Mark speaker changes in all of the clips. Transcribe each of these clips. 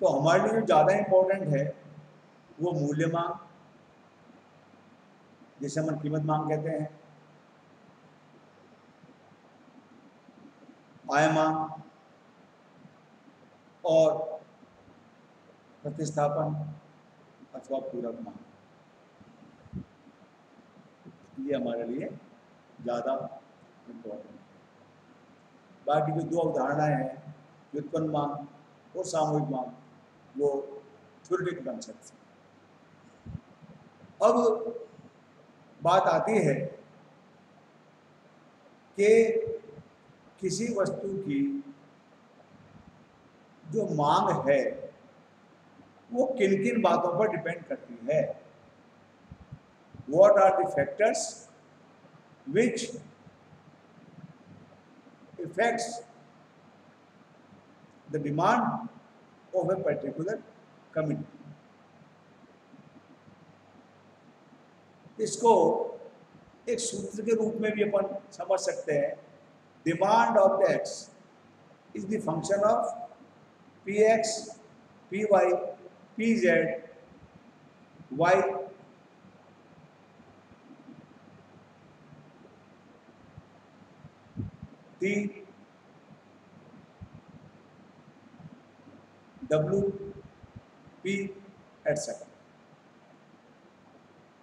Speaker 1: तो हमारे लिए जो ज़्यादा इम्पोर्टेंट है वो मूल्य मांग, जिसे हम कीमत मांग कहते हैं, आय मांग और प्रतिस्थापन अथवा पूरक मांग, ये हमारे लिए ज़्यादा इम्पोर्टेंट है। बाकी जो दो अवधारणाएं हैं, व्युत्पन्न मांग और सामूहिक मांग, वो थ्योरेटिकल कॉन्सेप्ट्स हैं। अब बात आती है कि किसी वस्तु की जो मांग है वो किन किन बातों पर डिपेंड करती है। What are the factors which affects the demand of a particular community? इसको एक सूत्र के रूप में भी अपन समझ सकते हैं। Demand of the X is the function of P X, P Y, P Z, Y T W P etcetera.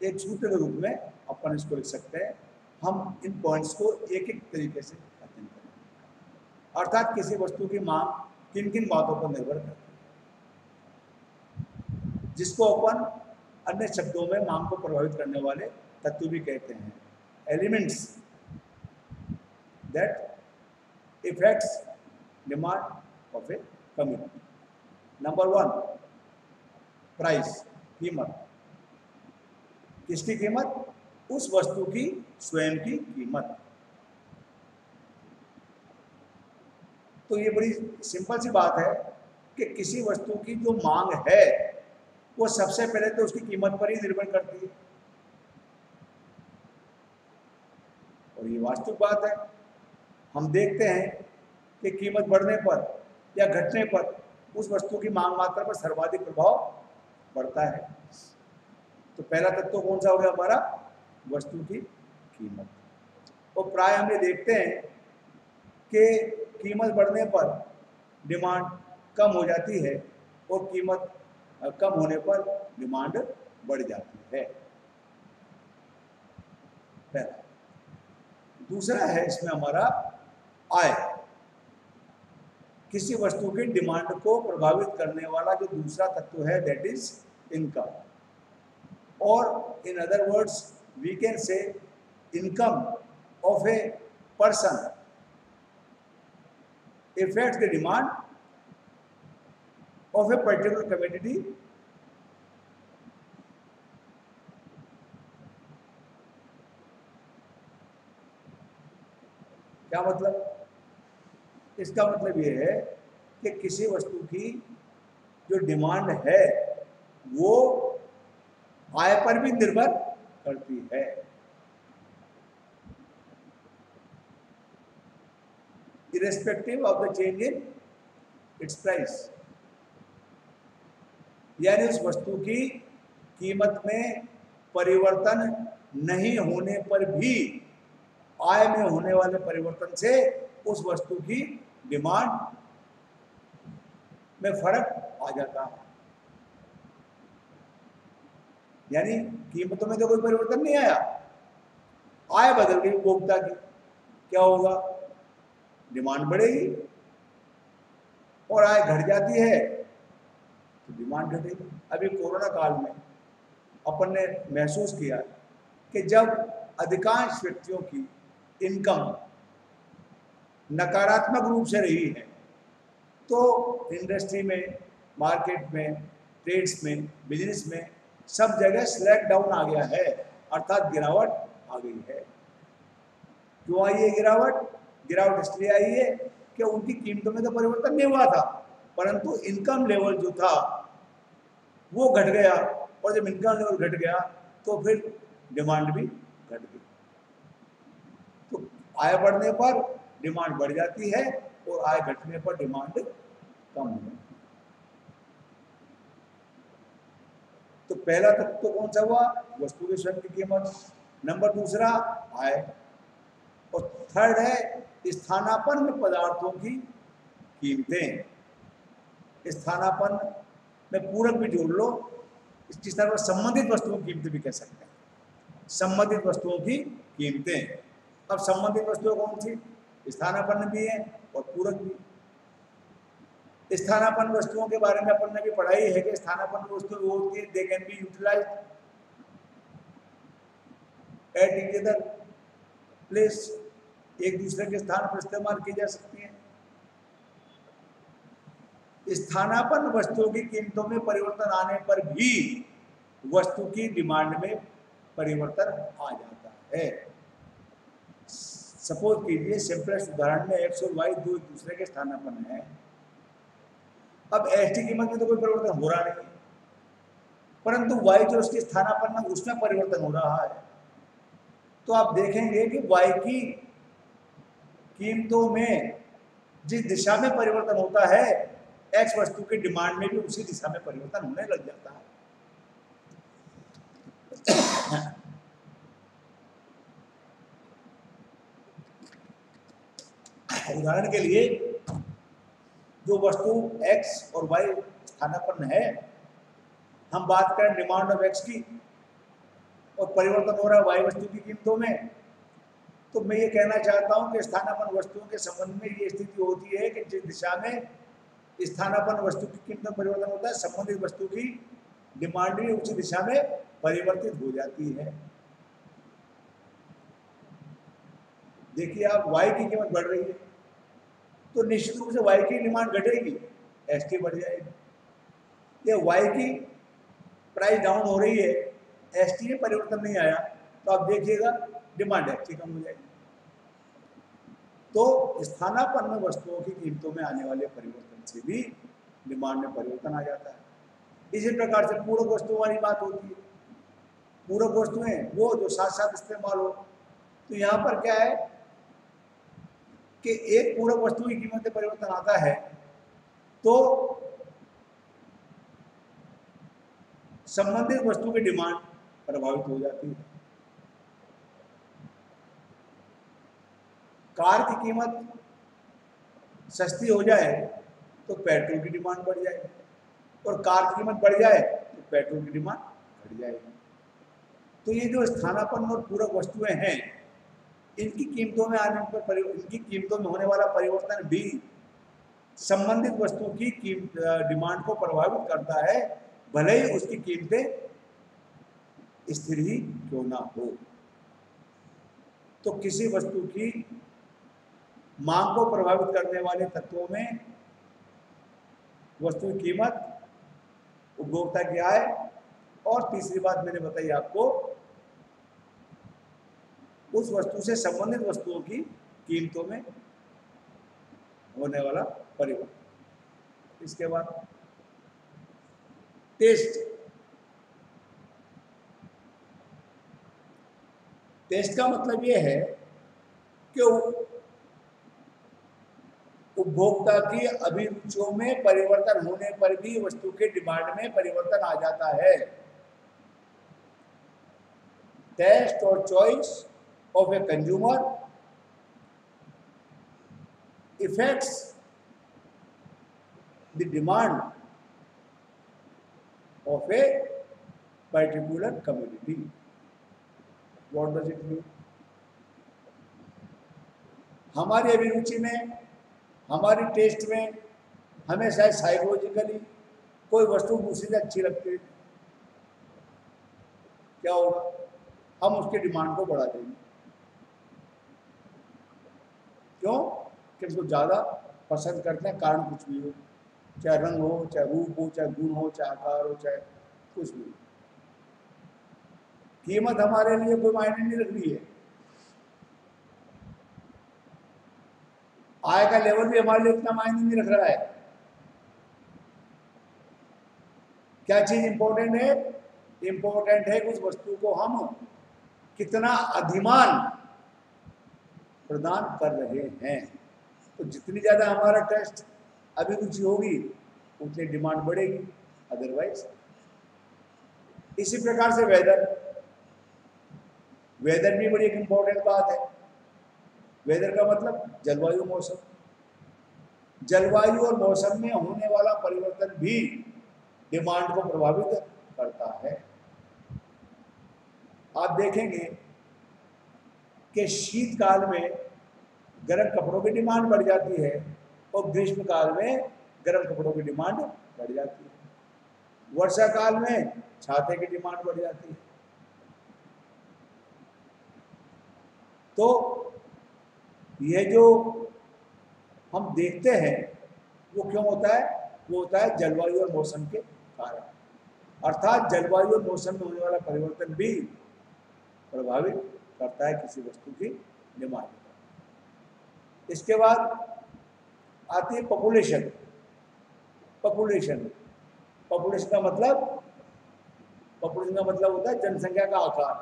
Speaker 1: एक सूत्र के रूप में अपन इसको लिख सकते हैं। हम इन पॉइंट्स को एक एक तरीके से अध्ययन करेंगे। अर्थात किसी वस्तु की मांग किन किन बातों पर निर्भर करती है, जिसको अपन अन्य शब्दों में मांग को प्रभावित करने वाले तत्व भी कहते हैं। Elements that effects demand of a community. Number 1, price, कीमत। किसकी कीमत? उस वस्तु की स्वयं की कीमत। तो ये बड़ी सिंपल सी बात है कि किसी वस्तु की जो मांग है वो सबसे पहले तो उसकी कीमत पर ही निर्भर करती है, और ये वास्तविक बात है। हम देखते हैं कि कीमत बढ़ने पर या घटने पर उस वस्तु की मांग मात्रा पर सर्वाधिक प्रभाव पड़ता है। तो पहला तत्व कौन सा हो गया हमारा? वस्तु की कीमत। और प्राय हम ये देखते हैं कि कीमत बढ़ने पर डिमांड कम हो जाती है और कीमत कम होने पर डिमांड बढ़ जाती है। पहला। दूसरा है इसमें हमारा आय। किसी वस्तु की डिमांड को प्रभावित करने वाला जो दूसरा तत्व है दैट इज इनकम, और in other words we can say income of a person affects the demand of a particular commodity क्या मतलब? इसका मतलब ये है कि किसी वस्तु की जो डिमांड है वो आय पर भी निर्भर करती है। irrespective of the change in its price, यानी उस वस्तु की कीमत में परिवर्तन नहीं होने पर भी आय में होने वाले परिवर्तन से उस वस्तु की डिमांड में फर्क आ जाता है। यानी कीमतों में तो कोई परिवर्तन नहीं आया, आय बदल गई उपभोक्ता की, क्या होगा? डिमांड बढ़ेगी, और आय घट जाती है तो डिमांड घटेगी। अभी कोरोना काल में अपन ने महसूस किया कि जब अधिकांश व्यक्तियों की इनकम नकारात्मक रूप से रही है तो इंडस्ट्री में, मार्केट में, ट्रेड्स में, बिजनेस में सब जगह स्लैक डाउन आ गया है, अर्थात गिरावट आ गई है। क्यों आई है गिरावट? गिरावट इसलिए आई है कि उनकी कीमतों में तो परिवर्तन नहीं हुआ था, परंतु इनकम लेवल जो था वो घट गया, और जब इनकम लेवल घट गया तो फिर डिमांड भी घट गई। तो आय बढ़ने पर डिमांड बढ़ जाती है और आय घटने पर डिमांड कम हो जाती है। तो पहला तत्व तो कौन सा हुआ? वस्तु के स्वयं की कीमत। नंबर दूसरा आय, और थर्ड है स्थानापन्न पदार्थों की कीमतें। स्थानापन्न में पूरक भी जोड़ लो, इस तरह संबंधित वस्तुओं की कीमतें भी कह सकते हैं, संबंधित वस्तुओं की कीमतें। अब संबंधित वस्तुएं कौन सी? स्थानापन्न भी है और पूरक भी। स्थानापन्न वस्तुओं के बारे में अपन ने भी पढ़ाई है कि स्थानापन्न वस्तुएं वो होती है they can be utilized at each other place, एक दूसरे के स्थान पर इस्तेमाल की जा सकती है। स्थानापन्न वस्तुओं की कीमतों में परिवर्तन आने पर भी वस्तु की डिमांड में परिवर्तन आ जाता है। सपोज कीजिए सिंपलेस्ट उदाहरण में एक्स और वाई दो एक दूसरे के स्थानापन्न है। अब एक्स की कीमत में तो कोई परिवर्तन हो रहा नहीं, परंतु वाई जो उसके स्थानापन्न उसमें परिवर्तन हो रहा है। तो आप देखेंगे कि वाई की कीमतों में जिस दिशा में परिवर्तन होता है, एक्स वस्तु की डिमांड में भी उसी दिशा में परिवर्तन होने लग जाता है। उदाहरण के लिए जो वस्तु एक्स और वाई स्थानापन्न है, हम बात करें डिमांड ऑफ एक्स की और परिवर्तन हो रहा है वाई वस्तु की कीमतों में, तो मैं ये कहना चाहता हूं कि स्थानापन्न वस्तुओं के संबंध में ये स्थिति होती है कि जिस दिशा में स्थानापन्न वस्तु की कीमत में परिवर्तन होता है, संबंधित वस्तु की डिमांड भी उसी दिशा में परिवर्तित हो जाती है। देखिए आप वाई की कीमत बढ़ रही है तो निश्चित रूप से वाई की डिमांड घटेगी, एस टी बढ़ जाएगी। ये वाई की प्राइस डाउन हो रही है, एस टी में परिवर्तन नहीं आया, तो आप देखिएगा डिमांड एस टी कम हो जाएगी। तो स्थानापन्न वस्तुओं की कीमतों में आने वाले परिवर्तन से भी डिमांड में परिवर्तन आ जाता है। इसी प्रकार से पूरक वस्तुओं वाली बात होती है। पूरक वस्तुएं वो जो साथ साथ इस्तेमाल हो, तो यहाँ पर क्या है कि एक पूरक वस्तु की कीमत में परिवर्तन आता है तो संबंधित वस्तु की डिमांड प्रभावित हो जाती है। कार की कीमत सस्ती हो जाए तो पेट्रोल की डिमांड बढ़ जाएगी, और कार की कीमत बढ़ जाए तो पेट्रोल की डिमांड घट जाएगी। तो ये जो स्थानापन्न और पूरक वस्तुएं हैं, इनकी कीमतों में आने पर इनकी कीमतों में होने वाला परिवर्तन भी संबंधित वस्तु की डिमांड को प्रभावित करता है, भले ही उसकी कीमतें स्थिर ही क्यों ना हो। तो किसी वस्तु की मांग को प्रभावित करने वाले तत्वों में वस्तु की कीमत, उपभोक्ता की आय, और तीसरी बात मैंने बताई आपको उस वस्तु से संबंधित वस्तुओं की कीमतों में होने वाला परिवर्तन। इसके बाद टेस्ट। टेस्ट का मतलब यह है कि उपभोक्ता की अभिरुचियों में परिवर्तन होने पर भी वस्तु के डिमांड में परिवर्तन आ जाता है। टेस्ट और choice of a consumer affects the demand of a particular commodity. What does it mean? हमारी अभिरुचि में, हमारी टेस्ट में हमें शायद साइकोलॉजिकली कोई वस्तु दूसरी से अच्छी लगती है, क्या होगा? हम उसके डिमांड को बढ़ा देंगे। क्यों? कि उसको ज़्यादा पसंद करते हैं, कारण कुछ भी हो, चाहे रंग हो, चाहे रूप हो, चाहे गुण हो, चाहे आकार हो, चाहे कुछ भी। कीमत हमारे लिए कोई मायने नहीं रख रही है, आय का लेवल भी हमारे लिए इतना मायने नहीं रख रहा है। क्या चीज इंपॉर्टेंट है? इंपॉर्टेंट है कि उस वस्तु को हम कितना अधिमान प्रदान कर रहे हैं। तो जितनी ज्यादा हमारा टेस्ट अभिरुचि होगी उतनी डिमांड बढ़ेगी, अदरवाइज इसी प्रकार से वेदर, वेदर भी बड़ी एक इंपॉर्टेंट बात है। वेदर का मतलब जलवायु, मौसम। जलवायु और मौसम में होने वाला परिवर्तन भी डिमांड को प्रभावित करता है। आप देखेंगे कि शीतकाल में गर्म कपड़ों की डिमांड बढ़ जाती है और ग्रीष्म काल में गर्म कपड़ों की डिमांड बढ़ जाती है। वर्षा काल में छाते की डिमांड बढ़ जाती है। तो यह जो हम देखते हैं वो क्यों होता है? वो होता है जलवायु और मौसम के कारण। अर्थात जलवायु और मौसम में होने वाला परिवर्तन भी प्रभावित करता है किसी वस्तु की डिमांड। इसके बाद आती है पॉपुलेशन। पॉपुलेशन का मतलब होता है जनसंख्या का आकार,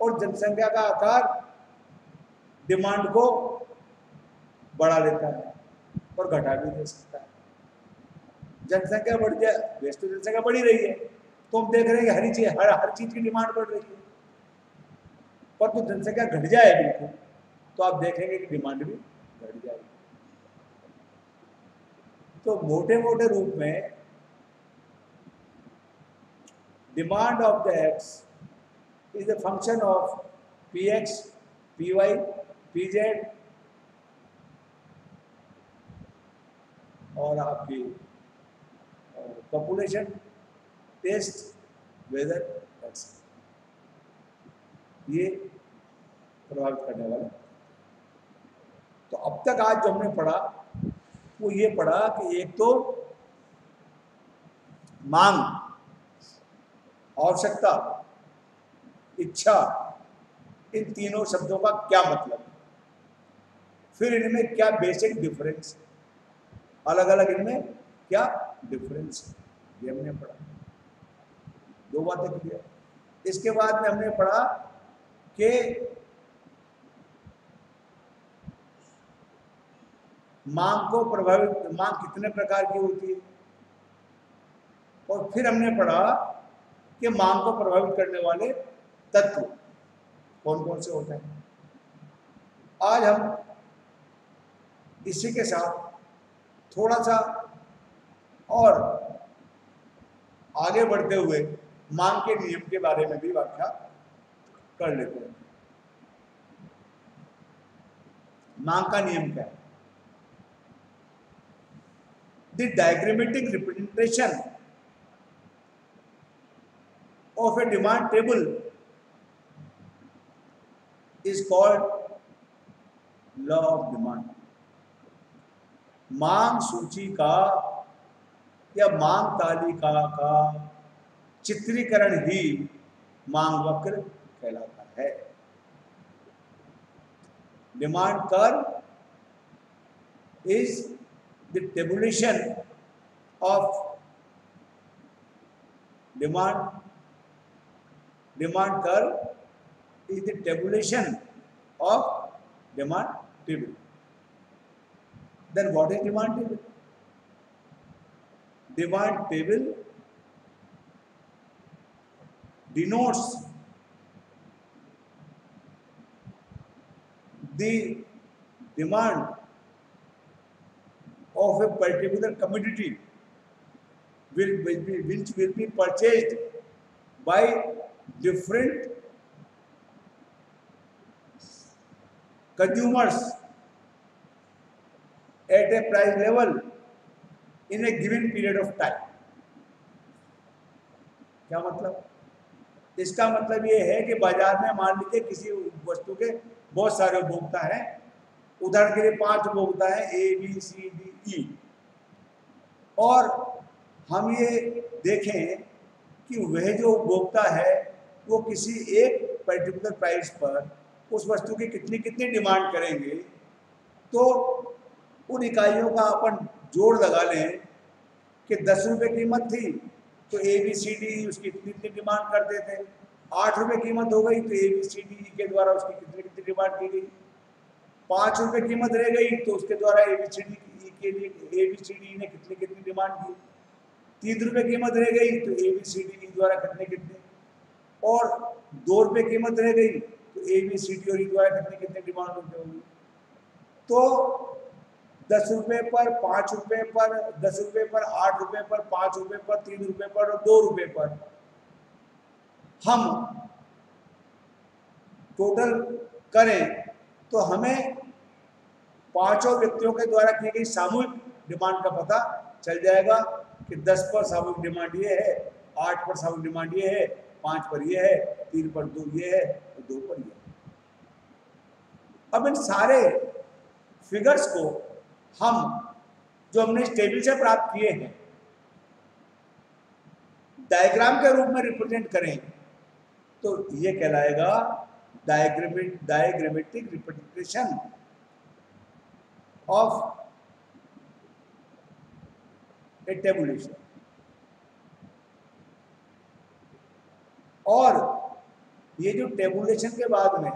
Speaker 1: और जनसंख्या का आकार डिमांड को बढ़ा देता है और घटा भी दे सकता है। जनसंख्या बढ़ जाए, वैसे तो जनसंख्या बढ़ी रही है, तो हम देख रहे हैं कि हर चीज की डिमांड बढ़ रही है, पर तो जनसंख्या घट जाए बिल्कुल, तो आप देखेंगे कि डिमांड भी घट जाएगी। तो मोटे मोटे रूप में demand of the X is the function of P X, P Y, P Z और आपकी पॉपुलेशन, टेस्ट, वेदर, ये प्रभावित करने वाला। तो अब तक आज जो हमने पढ़ा वो ये पढ़ा कि एक तो मांग, आवश्यकता, इच्छा, इन तीनों शब्दों का क्या मतलब, फिर इनमें क्या बेसिक डिफरेंस, अलग अलग इनमें क्या डिफरेंस है, ये हमने पढ़ा। दो बातें क्लियर। इसके बाद में हमने पढ़ा कि मांग को प्रभावित, मांग कितने प्रकार की होती है, और फिर हमने पढ़ा कि मांग को प्रभावित करने वाले तत्व कौन कौन से होते हैं। आज हम इसी के साथ थोड़ा सा और आगे बढ़ते हुए मांग के नियम के बारे में भी व्याख्या कर लेते हैं। मांग का नियम क्या है? The diagrammatic representation of a demand table is called law of demand. मांग सूची का या मांग तालिका का चित्रीकरण ही मांग वक्र कहलाता है। Demand curve is the tabulation of demand curve is the tabulation of demand table. Then what is demand table? Demand table denotes the demand of a particular commodity which will be purchased by different consumers at a price level in a given period of time. क्या मतलब? इसका मतलब ये है कि बाजार में मान लीजिए किसी वस्तु के बहुत सारे उपभोक्ता हैं, उदाहरण के लिए 5 उपभोक्ता हैं, A B C D E, और हम ये देखें कि वह जो उपभोक्ता है वो किसी एक पर्टिकुलर प्राइस पर उस वस्तु की कितनी कितनी डिमांड करेंगे, तो उन इकाइयों का अपन जोड़ लगा लें कि 10 रुपये कीमत थी तो ए बी सी डी उसकी इतनी इतनी डिमांड करते थे, 8 रुपये कीमत हो गई तो ए बी सी डी के द्वारा उसकी कितनी कितनी डिमांड की गई, 5 रुपये कीमत रह गई तो उसके द्वारा ए बी सी डी के लिए ए बी सी डी ने कितनी कितनी डिमांड की, ₹3 कीमत रह गई तो ABCD द्वारा कितने कितने, और ₹2 कीमत रह गई तो ABCD और E द्वारा कितने कितने डिमांड होते होंगे। तो ₹10 पर, ₹5 पर, ₹10 पर, ₹8 पर, ₹5 पर, ₹3 पर और ₹2 पर हम टोटल करें तो हमें पांचों व्यक्तियों के द्वारा की गई सामूहिक डिमांड का पता चल जाएगा कि 10 पर सामूहिक डिमांड ये है, 8 पर सामूहिक डिमांड ये है, 5 पर ये है, 3 पर 2 ये है और 2 पर ये है। अब इन सारे फिगर्स को हम जो हमने इस टेबल से प्राप्त किए हैं डायग्राम के रूप में रिप्रेजेंट करें तो ये कहलाएगा diagrammatic representation of A tabulation. और ये जो टेबुलेशन के बाद में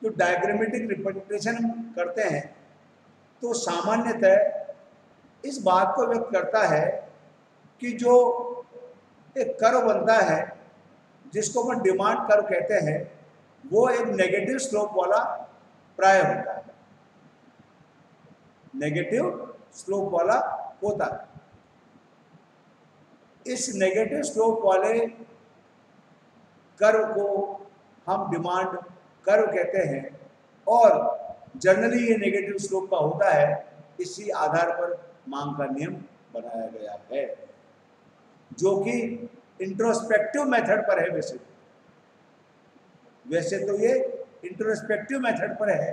Speaker 1: जो डायग्रामेटिक रिप्रेजेंटेशन करते हैं तो सामान्यतः इस बात को व्यक्त करता है कि जो एक कर्व बनता है जिसको हम डिमांड कर्व कहते हैं वो एक नेगेटिव स्लोप वाला प्राय होता है, नेगेटिव स्लोप वाला होता है। इस नेगेटिव स्लोप वाले कर्व को हम डिमांड कर्व कहते हैं और जनरली ये नेगेटिव स्लोप का होता है। इसी आधार पर मांग का नियम बनाया गया है जो कि इंट्रोस्पेक्टिव मेथड पर है। वैसे तो ये इंट्रोस्पेक्टिव मेथड पर है,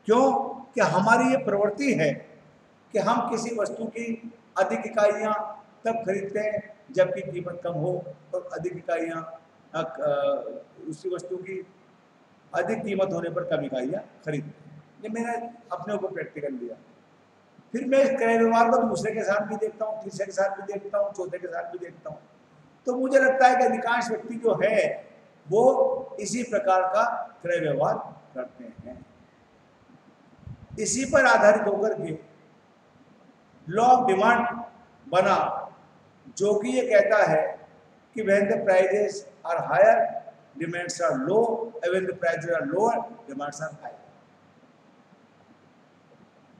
Speaker 1: क्यों कि हमारी ये प्रवृत्ति है कि हम किसी वस्तु की अधिक इकाइयाँ तब खरीदते हैं जबकि कीमत कम हो और अधिक इकाइयाँ उसी वस्तु की अधिक कीमत होने पर कम इकाइयाँ खरीदते हैं। ये मैंने अपने ऊपर प्रैक्टिकल लिया। फिर मैं इस क्रय व्यवहार को दूसरे के साथ भी देखता हूँ, तीसरे के साथ भी देखता हूँ, चौथे के साथ भी देखता हूँ, तो मुझे लगता है कि अधिकांश व्यक्ति जो है वो इसी प्रकार का क्रय व्यवहार करते हैं। इसी पर आधारित होकर के लॉ ऑफ डिमांड बना जो कि ये कहता है कि when the prices are higher demands are low, when the prices are lower demands are high.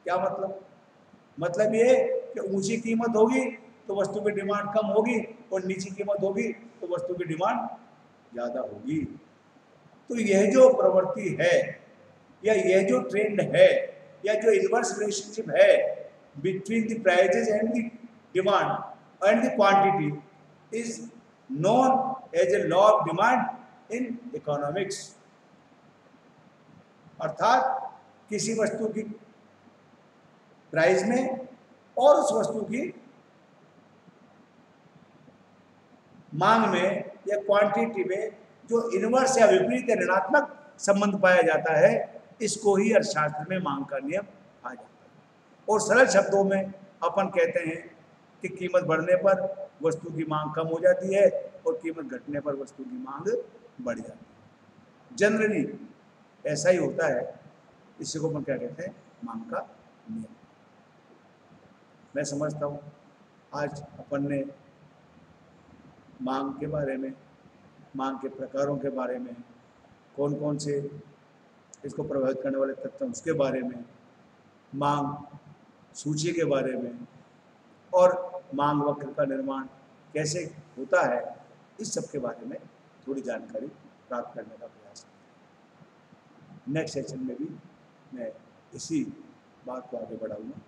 Speaker 1: क्या मतलब? मतलब ये कि ऊंची कीमत होगी तो वस्तु की डिमांड कम होगी और नीची कीमत होगी तो वस्तु की डिमांड ज्यादा होगी। तो यह जो प्रवृत्ति है या यह जो ट्रेंड है या जो इनवर्स रिलेशनशिप है between the prices and the demand and the quantity is known as a law of demand in economics. अर्थात किसी वस्तु की प्राइस में और उस वस्तु की मांग में या क्वांटिटी में जो इनवर्स या विपरीत या ऋणात्मक संबंध पाया जाता है इसको ही अर्थशास्त्र में मांग का नियम आ जाता है। और सरल शब्दों में अपन कहते हैं कि कीमत बढ़ने पर वस्तु की मांग कम हो जाती है और कीमत घटने पर वस्तु की मांग बढ़ जाती है। जनरली ऐसा ही होता है। इसी को अपन क्या कहते हैं? मांग का नियम। मैं समझता हूँ आज अपन ने मांग के बारे में, मांग के प्रकारों के बारे में, कौन कौन से इसको प्रभावित करने वाले तत्व हैं उसके बारे में, मांग सूची के बारे में और मांग वक्र का निर्माण कैसे होता है, इस सब के बारे में थोड़ी जानकारी प्राप्त करने का प्रयास करें। नेक्स्ट सेशन में भी मैं इसी बात को आगे बढ़ाऊंगा।